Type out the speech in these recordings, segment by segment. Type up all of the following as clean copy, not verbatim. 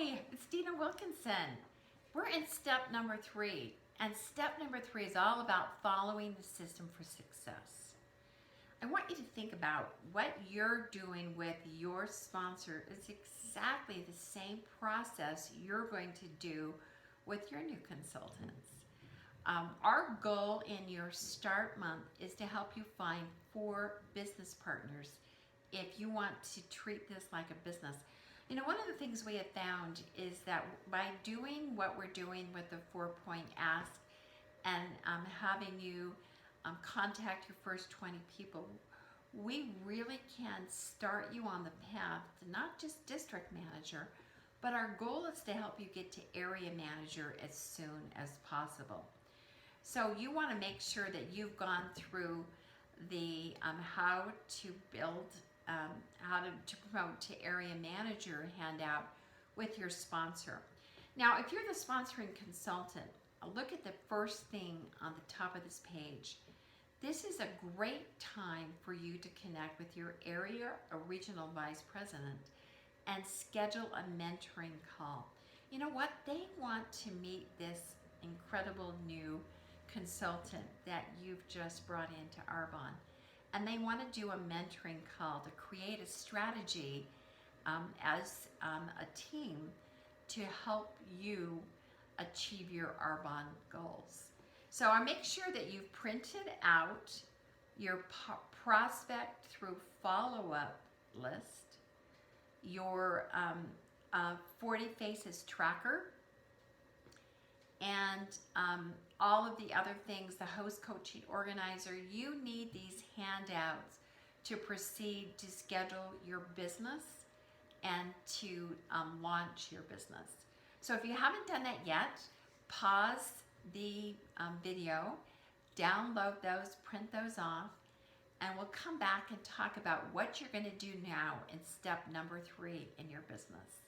Hi, it's Dina Wilkinson. We're in step number 3, and step number 3 is all about following the system for success. I want you to think about what you're doing with your sponsor is exactly the same process you're going to do with your new consultants. Our goal in your start month is to help you find 4 business partners if you want to treat this like a business. You know, one of the things we have found is that by doing what we're doing with the 4-point ask and having you contact your first 20 people, we really can start you on the path to not just district manager, but our goal is to help you get to area manager as soon as possible. So you want to make sure that you've gone through the how to build, how to promote to area manager handout with your sponsor. Now, if you're the sponsoring consultant, look at the first thing on the top of this page. This is a great time for you to connect with your area or regional vice president and schedule a mentoring call. You know what? They want to meet this incredible new consultant that you've just brought into Arbonne, and they want to do a mentoring call to create a strategy as a team to help you achieve your Arbonne goals. So I make sure that you've printed out your prospect through follow-up list, your 40 Faces tracker, and all of the other things, the host, coaching, organizer. You need these handouts to proceed to schedule your business and to launch your business. So if you haven't done that yet, pause the video, download those, print those off, and we'll come back and talk about what you're going to do now in step number 3 in your business.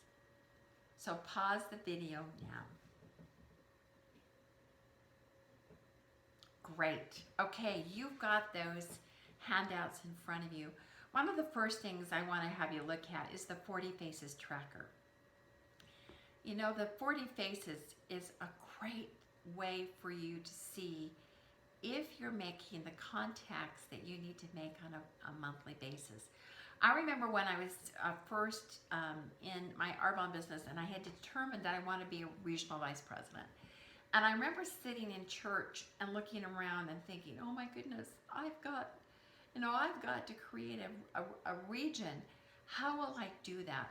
So pause the video now. Great. Okay, you've got those handouts in front of you. One of the first things I want to have you look at is the 40 Faces tracker. You know, the 40 Faces is a great way for you to see if you're making the contacts that you need to make on a monthly basis. I remember when I was first in my Arbonne business, and I had determined that I want to be a regional vice president. And I remember sitting in church and looking around and thinking, oh my goodness, I've got to create a region. How will I do that?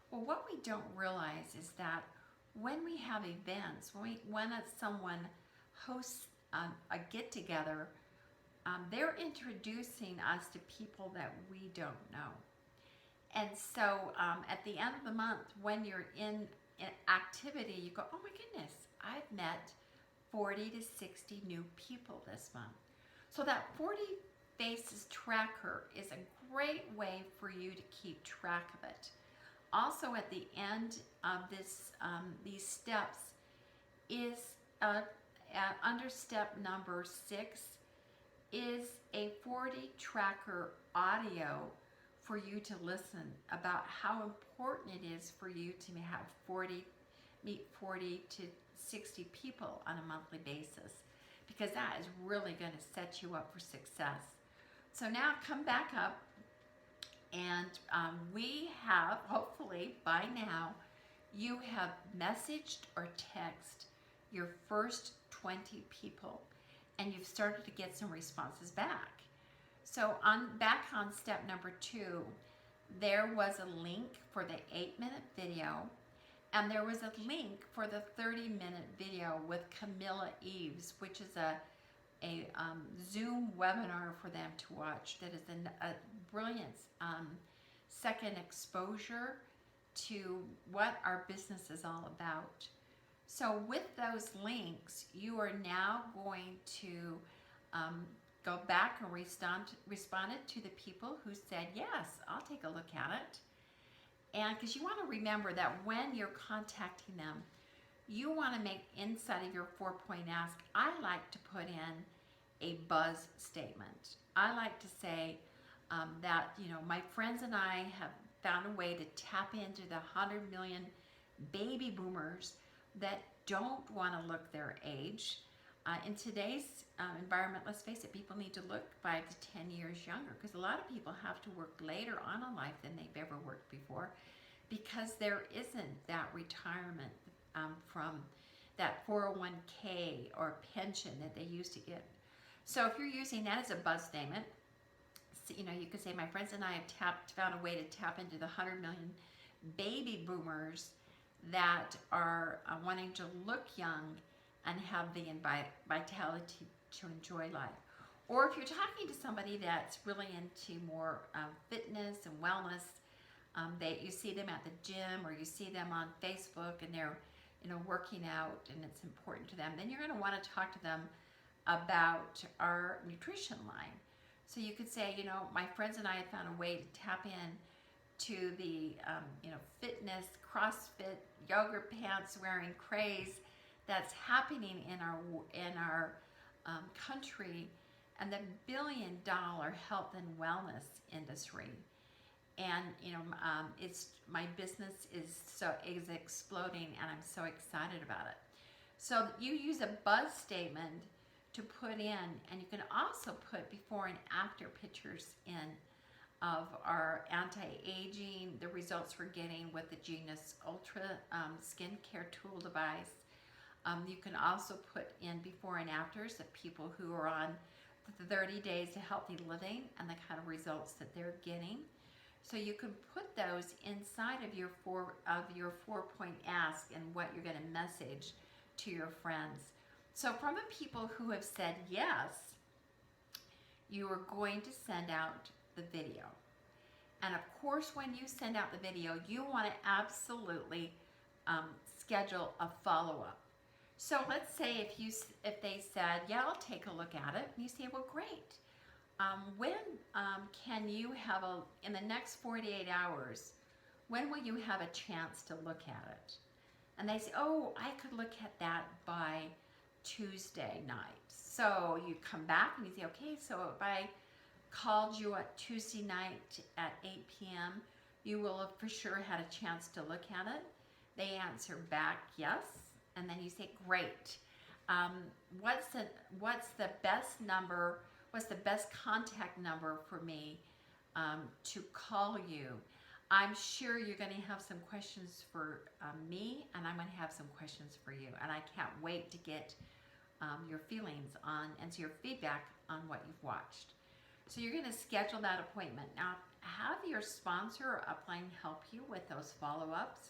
Well, what we don't realize is that when we have events, when someone hosts a get-together, they're introducing us to people that we don't know. And so at the end of the month, when you're in activity, you go, oh my goodness, I've met 40 to 60 new people this month. So that 40 Faces tracker is a great way for you to keep track of it. Also, at the end of these steps is under step number 6 is a 40 tracker audio for you to listen about how important it is for you to meet 40 to 60 people on a monthly basis, because that is really going to set you up for success. So now come back up, and we have, hopefully by now, you have messaged or texted your first 20 people, and you've started to get some responses back. So back on step number 2, there was a link for the 8-minute video, and there was a link for the 30-minute video with Camilla Eves, which is a Zoom webinar for them to watch that is a brilliant second exposure to what our business is all about. So with those links, you are now going to go back and responded to the people who said, yes, I'll take a look at it. And because you want to remember that when you're contacting them, you want to make inside of your 4-point ask, I like to put in a buzz statement. I like to say that, you know, my friends and I have found a way to tap into the 100 million baby boomers that don't want to look their age. In today's environment, let's face it, people need to look 5 to 10 years younger, because a lot of people have to work later on in life than they've ever worked before, because there isn't that retirement from that 401k or pension that they used to get. So if you're using that as a buzz statement, you know, you could say, my friends and I have found a way to tap into the 100 million baby boomers that are wanting to look young and have the vitality to enjoy life. Or if you're talking to somebody that's really into more fitness and wellness, you see them at the gym, or you see them on Facebook and they're, you know, working out and it's important to them, then you're going to want to talk to them about our nutrition line. So you could say, you know, my friends and I have found a way to tap in to the, you know, fitness, CrossFit, yoga pants wearing craze that's happening in our country, and the billion-dollar health and wellness industry. And you know, it's my business is exploding, and I'm so excited about it. So you use a buzz statement to put in, and you can also put before and after pictures in of our anti-aging, the results we're getting with the Genius Ultra skincare tool device. You can also put in before and afters of people who are on the 30 days to healthy living and the kind of results that they're getting. So you can put those inside of your 4-point ask and what you're going to message to your friends. So from the people who have said yes, you are going to send out the video. And of course, when you send out the video, you want to absolutely schedule a follow-up. So let's say if they said, yeah, I'll take a look at it, and you say, well, great. When can you have in the next 48 hours, when will you have a chance to look at it? And they say, oh, I could look at that by Tuesday night. So you come back and you say, okay, so if I called you at Tuesday night at 8 p.m., you will have for sure had a chance to look at it. They answer back yes, and then you say, great. What's the best number? What's the best contact number for me to call you? I'm sure you're going to have some questions for me, and I'm going to have some questions for you. And I can't wait to get your feelings on and your feedback on what you've watched. So you're going to schedule that appointment. Now, have your sponsor or upline help you with those follow-ups,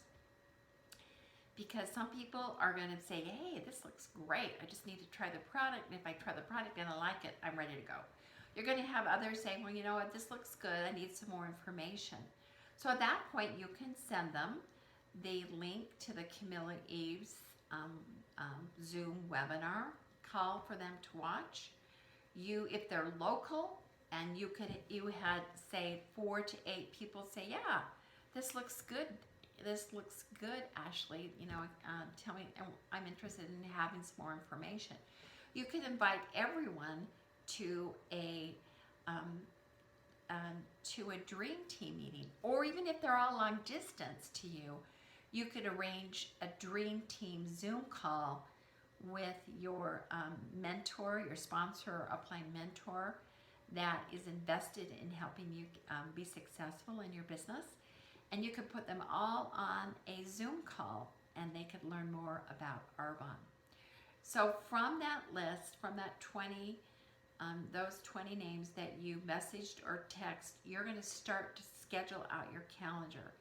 because some people are going to say, hey, this looks great. I just need to try the product. And if I try the product and I like it, I'm ready to go. You're going to have others say, well, you know what, this looks good. I need some more information. So at that point, you can send them the link to the Camilla Eves Zoom webinar call for them to watch. If they're local, and you had say 4 to 8 people say, yeah, this looks good. This looks good, Ashley. You know, tell me, I'm interested in having some more information. You could invite everyone to a dream team meeting, or even if they're all long distance to you, you could arrange a dream team Zoom call with your mentor, your sponsor or upline mentor that is invested in helping you be successful in your business. And you could put them all on a Zoom call, and they could learn more about Arbonne. So from that list, from that 20, those 20 names that you messaged or text, you're going to start to schedule out your calendar.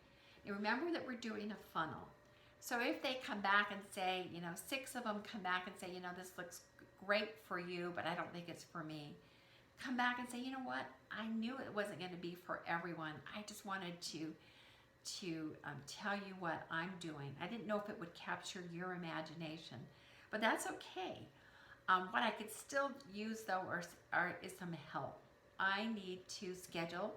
And remember that we're doing a funnel. So if they come back and say, you know, 6 of them come back and say, you know, this looks great for you, but I don't think it's for me. Come back and say, you know what, I knew it wasn't going to be for everyone. I just wanted to tell you what I'm doing. I didn't know if it would capture your imagination, but that's okay. What I could still use though is some help. I need to schedule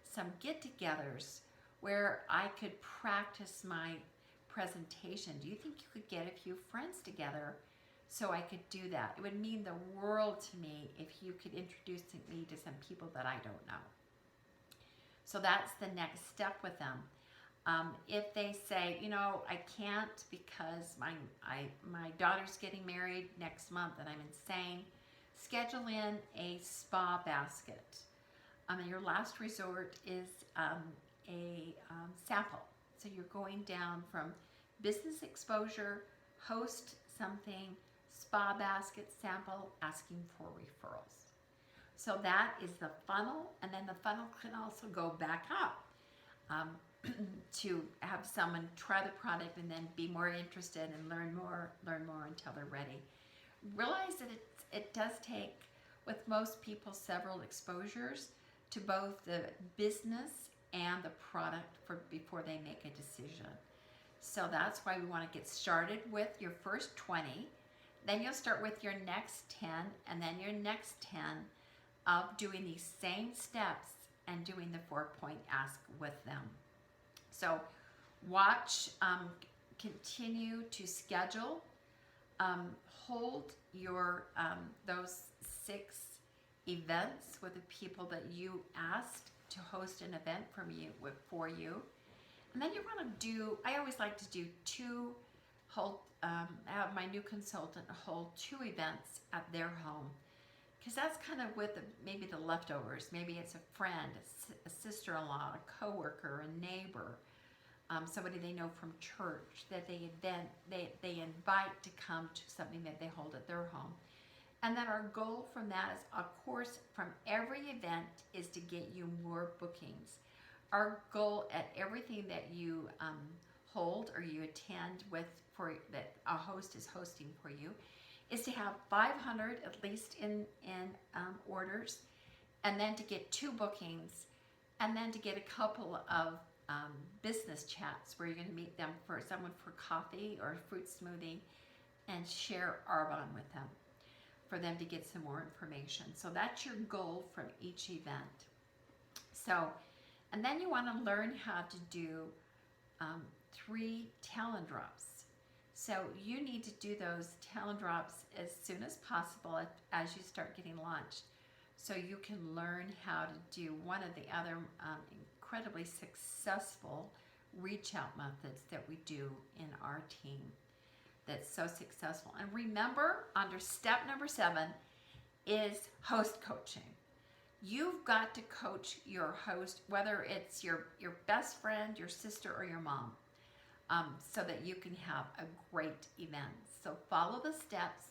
some get-togethers where I could practice my presentation. Do you think you could get a few friends together so I could do that? It would mean the world to me if you could introduce me to some people that I don't know. So that's the next step with them. If they say, you know, I can't because my daughter's getting married next month and I'm insane, schedule in a spa basket. Your last resort is a sample. So you're going down from business exposure, host something, spa basket, sample, asking for referrals. So that is the funnel, and then the funnel can also go back up to have someone try the product and then be more interested and learn more until they're ready. Realize that it does take, with most people, several exposures to both the business and the product before they make a decision. So that's why we want to get started with your first 20. Then you'll start with your next 10, and then your next 10 of doing these same steps and doing the 4-point ask with them. So watch, continue to schedule, hold your those 6 events with the people that you asked to host an event for you. And then you're going to do, I always like to do have my new consultant hold 2 events at their home, because that's kind of with maybe the leftovers. Maybe it's a friend, a sister-in-law, a coworker, a neighbor, somebody they know from church that they invite to come to something that they hold at their home. And then our goal from that is, of course, from every event is to get you more bookings. Our goal at everything that you hold or you attend with, that a host is hosting for you, is to have 500 at least in orders, and then to get 2 bookings, and then to get a couple of business chats where you're going to meet them for someone for coffee or a fruit smoothie and share Arbonne with them, for them to get some more information. So that's your goal from each event. So, and then you want to learn how to do 3 talent drops. So you need to do those talent drops as soon as possible as you start getting launched, so you can learn how to do one of the other incredibly successful reach out methods that we do in our team that's so successful. And remember, under step number 7 is host coaching. You've got to coach your host, whether it's your best friend, your sister, or your mom, so that you can have a great event. So follow the steps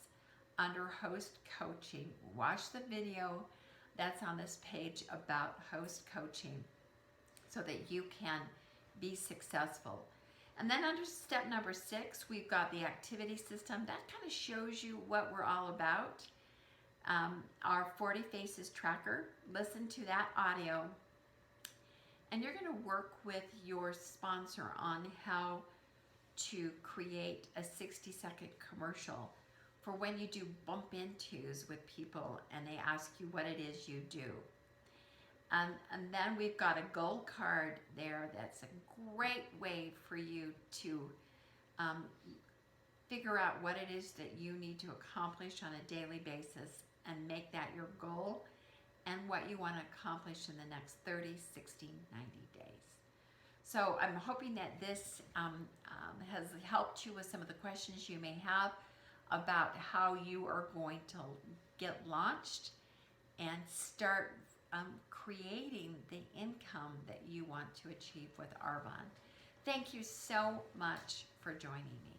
under host coaching. Watch the video that's on this page about host coaching so that you can be successful. And then under step number 6, we've got the activity system. That kind of shows you what we're all about. Our 40 Faces tracker. Listen to that audio. And you're going to work with your sponsor on how to create a 60-second commercial for when you do bump intos with people and they ask you what it is you do. And then we've got a gold card there that's a great way for you to figure out what it is that you need to accomplish on a daily basis and make that your goal, and what you want to accomplish in the next 30, 60, 90 days. So I'm hoping that this has helped you with some of the questions you may have about how you are going to get launched and start creating the income that you want to achieve with Arbonne. Thank you so much for joining me.